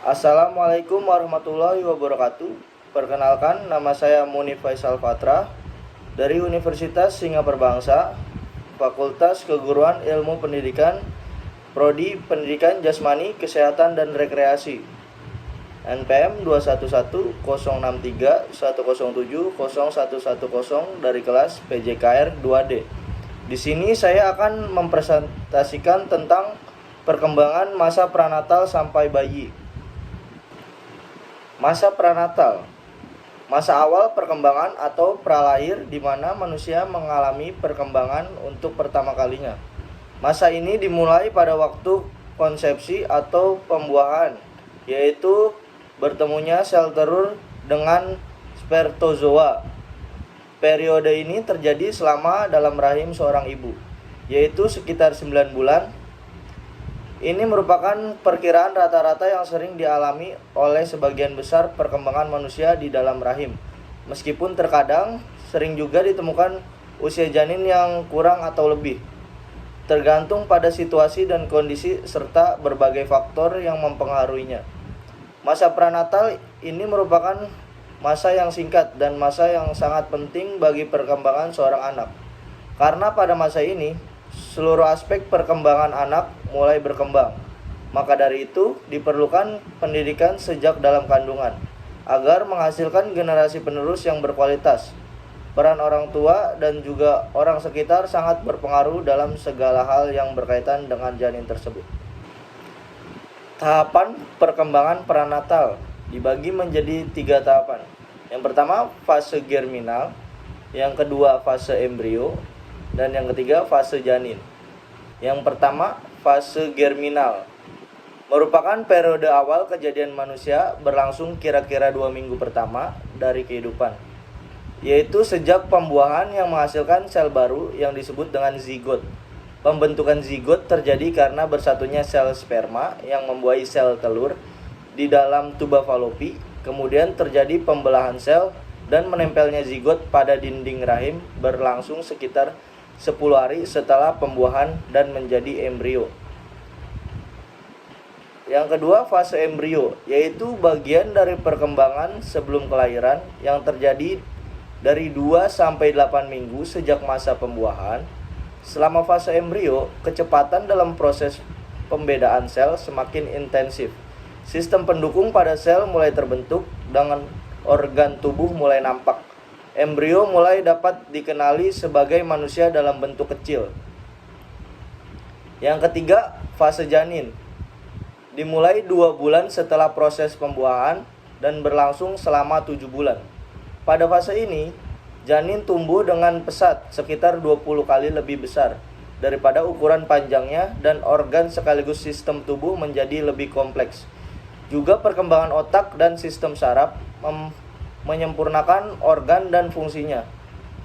Assalamualaikum warahmatullahi wabarakatuh. Perkenalkan, nama saya Munif Faisal Fatra dari Universitas Singapura Bangsa, Fakultas Keguruan Ilmu Pendidikan, Prodi Pendidikan Jasmani, Kesehatan dan Rekreasi. NPM 211-163-107-0110 dari kelas PJKR 2D. Di sini saya akan mempresentasikan tentang perkembangan masa pranatal sampai bayi. Masa pranatal, masa awal perkembangan atau pralahir di mana manusia mengalami perkembangan untuk pertama kalinya. Masa ini dimulai pada waktu konsepsi atau pembuahan, yaitu bertemunya sel telur dengan spermatozoa. Periode ini terjadi selama dalam rahim seorang ibu, yaitu sekitar 9 bulan. Ini merupakan perkiraan rata-rata yang sering dialami oleh sebagian besar perkembangan manusia di dalam rahim. Meskipun terkadang sering juga ditemukan usia janin yang kurang atau lebih, tergantung pada situasi dan kondisi serta berbagai faktor yang mempengaruhinya. Masa pranatal ini merupakan masa yang singkat dan masa yang sangat penting bagi perkembangan seorang anak. Karena pada masa ini seluruh aspek perkembangan anak mulai berkembang. Maka dari itu diperlukan pendidikan sejak dalam kandungan agar menghasilkan generasi penerus yang berkualitas. Peran orang tua dan juga orang sekitar sangat berpengaruh dalam segala hal yang berkaitan dengan janin tersebut. Tahapan perkembangan pranatal dibagi menjadi 3 tahapan. Yang pertama fase germinal, yang kedua fase embrio, dan yang ketiga fase janin. Yang pertama, fase germinal merupakan periode awal kejadian manusia berlangsung kira-kira 2 minggu pertama dari kehidupan, yaitu sejak pembuahan yang menghasilkan sel baru yang disebut dengan zigot. Pembentukan zigot terjadi karena bersatunya sel sperma yang membuahi sel telur di dalam tuba falopi, kemudian terjadi pembelahan sel dan menempelnya zigot pada dinding rahim berlangsung sekitar 10 hari setelah pembuahan dan menjadi embrio. Yang kedua, fase embrio, yaitu bagian dari perkembangan sebelum kelahiran yang terjadi dari 2 sampai 8 minggu sejak masa pembuahan. Selama fase embrio, kecepatan dalam proses pembedaan sel semakin intensif. Sistem pendukung pada sel mulai terbentuk dengan organ tubuh mulai nampak. Embrio mulai dapat dikenali sebagai manusia dalam bentuk kecil. Yang ketiga, fase janin. Dimulai 2 bulan setelah proses pembuahan dan berlangsung selama 7 bulan. Pada fase ini, janin tumbuh dengan pesat sekitar 20 kali lebih besar daripada ukuran panjangnya dan organ sekaligus sistem tubuh menjadi lebih kompleks. Juga perkembangan otak dan sistem saraf menyempurnakan organ dan fungsinya,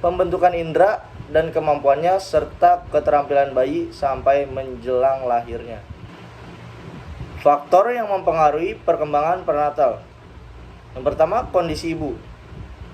pembentukan indera dan kemampuannya, serta keterampilan bayi sampai menjelang lahirnya. Faktor yang mempengaruhi perkembangan prenatal. Yang pertama, kondisi ibu.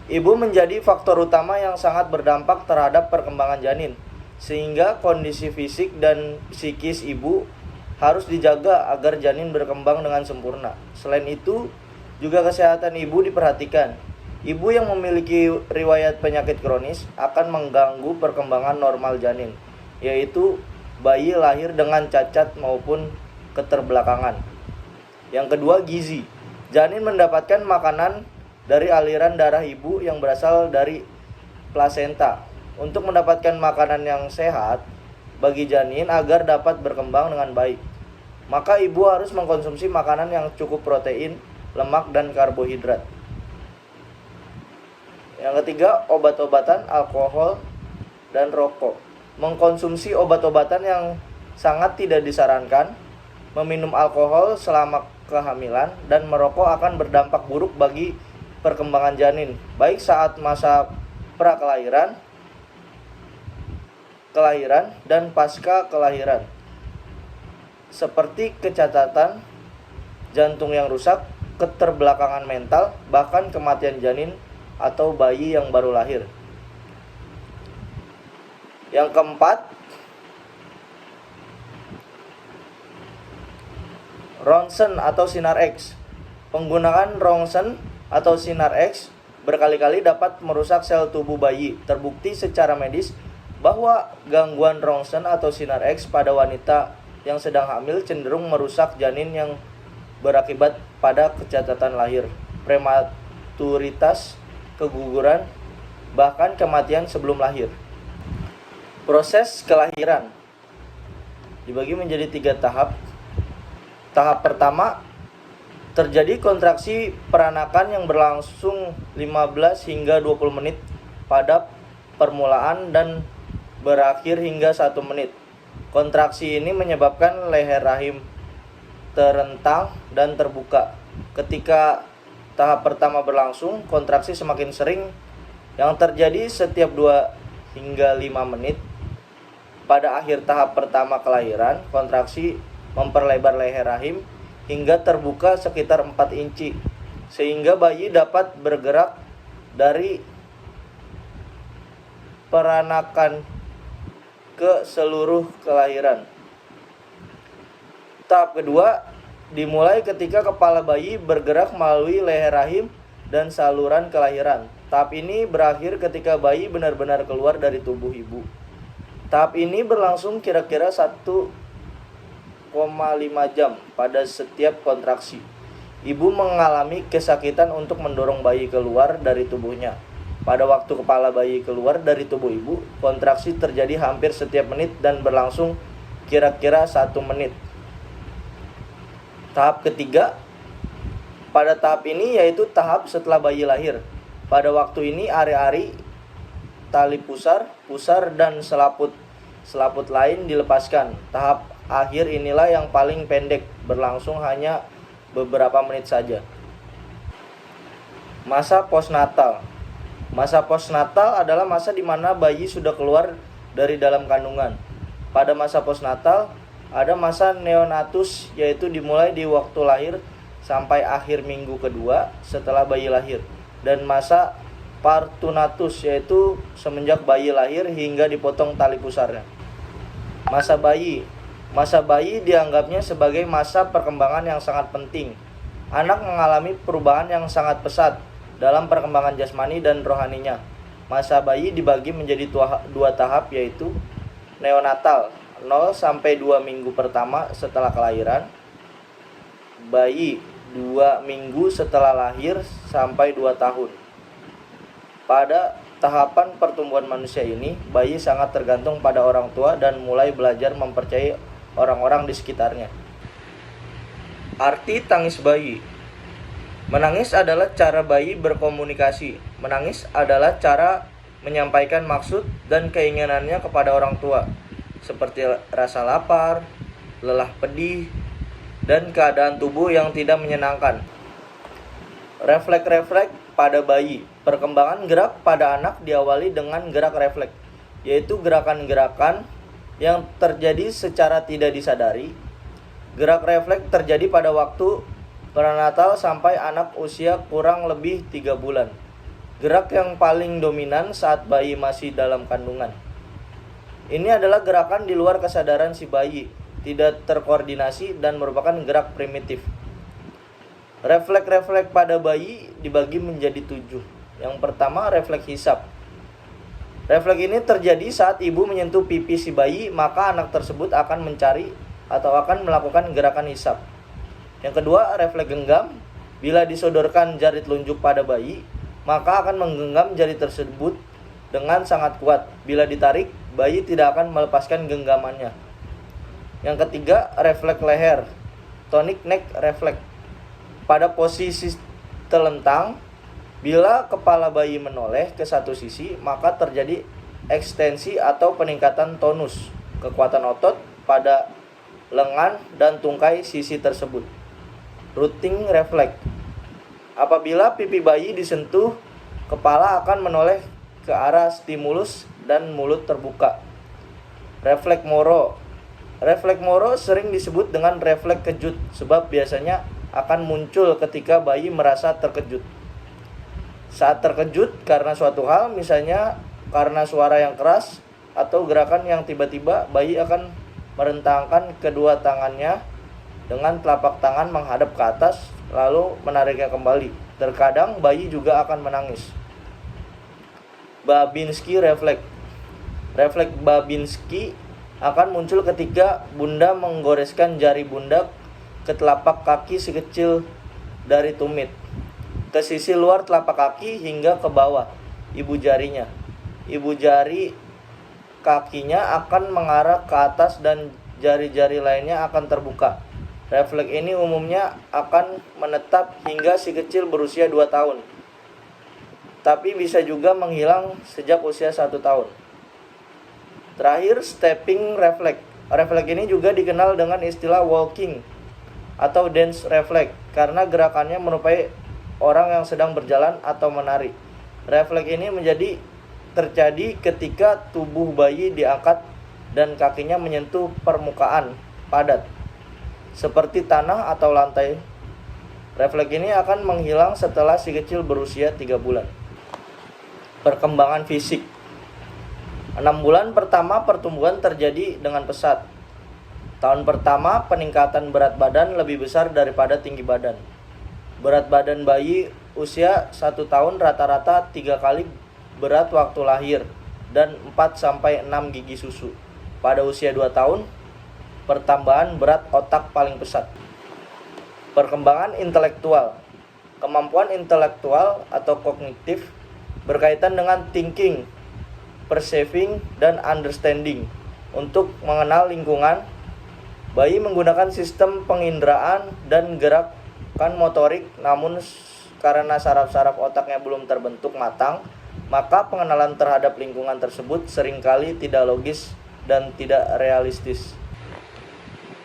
Ibu menjadi faktor utama yang sangat berdampak terhadap perkembangan janin, sehingga kondisi fisik dan psikis ibu harus dijaga agar janin berkembang dengan sempurna. Selain itu, juga kesehatan ibu diperhatikan. Ibu yang memiliki riwayat penyakit kronis akan mengganggu perkembangan normal janin, yaitu bayi lahir dengan cacat maupun keterbelakangan. Yang kedua, gizi. Janin mendapatkan makanan dari aliran darah ibu yang berasal dari plasenta. Untuk mendapatkan makanan yang sehat bagi janin agar dapat berkembang dengan baik, maka ibu harus mengkonsumsi makanan yang cukup protein, lemak, dan karbohidrat. Yang ketiga, obat-obatan, alkohol, dan rokok. Mengkonsumsi obat-obatan yang sangat tidak disarankan, meminum alkohol selama kehamilan, dan merokok akan berdampak buruk bagi perkembangan janin, baik saat masa pra-kelahiran, kelahiran, dan pasca kelahiran, seperti kecacatan, jantung yang rusak, keterbelakangan mental, bahkan kematian janin atau bayi yang baru lahir. Yang keempat, ronsen atau sinar X. Penggunaan rongsen atau sinar X berkali-kali dapat merusak sel tubuh bayi. Terbukti secara medis bahwa gangguan rongsen atau sinar X pada wanita yang sedang hamil cenderung merusak janin yang berakibat pada kecacatan lahir, prematuritas, keguguran, bahkan kematian sebelum lahir. Proses kelahiran dibagi menjadi 3 tahap. Tahap pertama, terjadi kontraksi peranakan yang berlangsung 15 hingga 20 menit pada permulaan dan berakhir hingga 1 menit. Kontraksi ini menyebabkan leher rahim terentang dan terbuka. Ketika tahap pertama berlangsung, kontraksi semakin sering yang terjadi setiap 2 hingga 5 menit. Pada akhir tahap pertama kelahiran, kontraksi memperlebar leher rahim hingga terbuka sekitar 4 inci, sehingga bayi dapat bergerak dari peranakan ke seluruh kelahiran. Tahap kedua dimulai ketika kepala bayi bergerak melalui leher rahim dan saluran kelahiran. Tahap ini berakhir ketika bayi benar-benar keluar dari tubuh ibu. Tahap ini berlangsung kira-kira 1,5 jam pada setiap kontraksi. Ibu mengalami kesakitan untuk mendorong bayi keluar dari tubuhnya. Pada waktu kepala bayi keluar dari tubuh ibu, kontraksi terjadi hampir setiap menit dan berlangsung kira-kira 1 menit. Tahap ketiga, pada tahap ini yaitu tahap setelah bayi lahir. Pada waktu ini ari-ari, tali pusar, dan selaput lain dilepaskan. Tahap akhir inilah yang paling pendek, berlangsung hanya beberapa menit saja. Masa postnatal. Masa postnatal adalah masa di mana bayi sudah keluar dari dalam kandungan. Pada masa postnatal, ada masa neonatus, yaitu dimulai di waktu lahir sampai akhir minggu kedua setelah bayi lahir. Dan masa partunatus, yaitu semenjak bayi lahir hingga dipotong tali pusarnya. Masa bayi. Masa bayi dianggapnya sebagai masa perkembangan yang sangat penting. Anak mengalami perubahan yang sangat pesat dalam perkembangan jasmani dan rohaninya. Masa bayi dibagi menjadi 2 tahap, yaitu neonatal 0 sampai 2 minggu pertama setelah kelahiran, bayi 2 minggu setelah lahir sampai 2 tahun. Pada tahapan pertumbuhan manusia ini, bayi sangat tergantung pada orang tua dan mulai belajar mempercayai orang-orang di sekitarnya. Arti tangis bayi. Menangis adalah cara bayi berkomunikasi. Menangis adalah cara menyampaikan maksud dan keinginannya kepada orang tua, seperti rasa lapar, lelah pedih, dan keadaan tubuh yang tidak menyenangkan. Refleks-refleks pada bayi. Perkembangan gerak pada anak diawali dengan gerak refleks, yaitu gerakan-gerakan yang terjadi secara tidak disadari. Gerak refleks terjadi pada waktu prenatal sampai anak usia kurang lebih 3 bulan. Gerak yang paling dominan saat bayi masih dalam kandungan. Ini adalah gerakan di luar kesadaran si bayi, tidak terkoordinasi dan merupakan gerak primitif. Refleks-refleks pada bayi dibagi menjadi 7. Yang pertama, refleks hisap. Refleks ini terjadi saat ibu menyentuh pipi si bayi, maka anak tersebut akan mencari atau akan melakukan gerakan hisap. Yang kedua, refleks genggam. Bila disodorkan jari telunjuk pada bayi, maka akan menggenggam jari tersebut dengan sangat kuat. Bila ditarik, bayi tidak akan melepaskan genggamannya. Yang ketiga, refleks leher, tonic neck reflex. Pada posisi telentang, bila kepala bayi menoleh ke satu sisi, maka terjadi ekstensi atau peningkatan tonus, kekuatan otot pada lengan dan tungkai sisi tersebut. Rooting reflex. Apabila pipi bayi disentuh, kepala akan menoleh ke arah stimulus dan mulut terbuka. Refleks Moro. Refleks Moro sering disebut dengan refleks kejut sebab biasanya akan muncul ketika bayi merasa terkejut. Saat terkejut karena suatu hal, misalnya karena suara yang keras atau gerakan yang tiba-tiba, bayi akan merentangkan kedua tangannya dengan telapak tangan menghadap ke atas lalu menariknya kembali. Terkadang bayi juga akan menangis. Babinski refleks. Refleks Babinski akan muncul ketika bunda menggoreskan jari bunda ke telapak kaki sekecil dari tumit, ke sisi luar telapak kaki hingga ke bawah ibu jarinya. Ibu jari kakinya akan mengarah ke atas dan jari-jari lainnya akan terbuka. Refleks ini umumnya akan menetap hingga si kecil berusia 2 tahun, tapi bisa juga menghilang sejak usia 1 tahun. Terakhir, stepping refleks. Refleks ini juga dikenal dengan istilah walking atau dance refleks karena gerakannya menyerupai orang yang sedang berjalan atau menari. Refleks ini terjadi ketika tubuh bayi diangkat dan kakinya menyentuh permukaan padat seperti tanah atau lantai. Refleks ini akan menghilang setelah si kecil berusia 3 bulan. Perkembangan fisik. 6 bulan pertama pertumbuhan terjadi dengan pesat. Tahun pertama peningkatan berat badan lebih besar daripada tinggi badan. Berat badan bayi usia 1 tahun rata-rata 3 kali berat waktu lahir dan 4-6 gigi susu. Pada usia 2 tahun, pertambahan berat otak paling pesat. Perkembangan intelektual. Kemampuan intelektual atau kognitif berkaitan dengan thinking, perceiving, dan understanding. Untuk mengenal lingkungan, bayi menggunakan sistem penginderaan dan gerakan motorik, namun karena saraf-saraf otaknya belum terbentuk matang, maka pengenalan terhadap lingkungan tersebut seringkali tidak logis dan tidak realistis.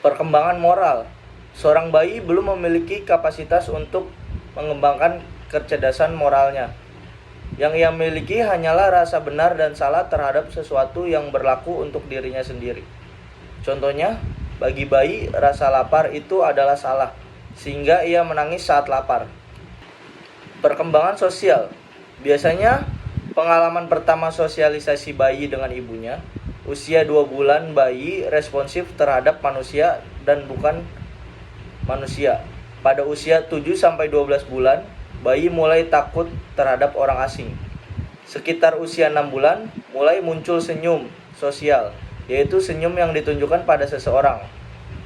Perkembangan moral. Seorang bayi belum memiliki kapasitas untuk mengembangkan kecerdasan moralnya. Yang ia miliki hanyalah rasa benar dan salah terhadap sesuatu yang berlaku untuk dirinya sendiri. Contohnya, bagi bayi, rasa lapar itu adalah salah, sehingga ia menangis saat lapar. Perkembangan sosial. Biasanya, pengalaman pertama sosialisasi bayi dengan ibunya, usia 2 bulan bayi responsif terhadap manusia dan bukan manusia. Pada usia 7-12 bulan, bayi mulai takut terhadap orang asing. Sekitar usia 6 bulan, mulai muncul senyum sosial, yaitu senyum yang ditunjukkan pada seseorang,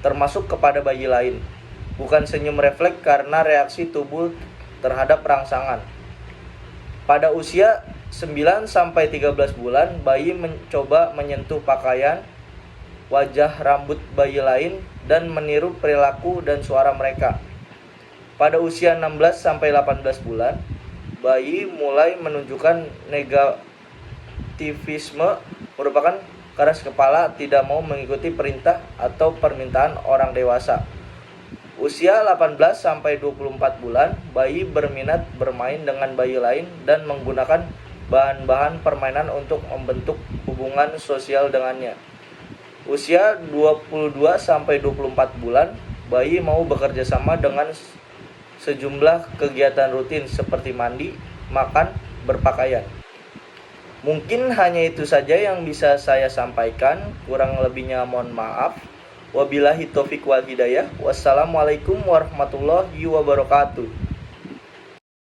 termasuk kepada bayi lain. Bukan senyum refleks karena reaksi tubuh terhadap rangsangan. Pada usia 9-13 bulan, bayi mencoba menyentuh pakaian, wajah, rambut bayi lain, dan meniru perilaku dan suara mereka. Pada usia 16-18 bulan, bayi mulai menunjukkan negativisme, merupakan keras kepala, tidak mau mengikuti perintah atau permintaan orang dewasa. Usia 18-24 bulan, bayi berminat bermain dengan bayi lain dan menggunakan bahan-bahan permainan untuk membentuk hubungan sosial dengannya. Usia 22-24 bulan, bayi mau bekerja sama dengan sejumlah kegiatan rutin seperti mandi, makan, berpakaian. Mungkin hanya itu saja yang bisa saya sampaikan, kurang lebihnya mohon maaf. Wabillahi taufiq wal hidayah. Wassalamualaikum warahmatullahi wabarakatuh.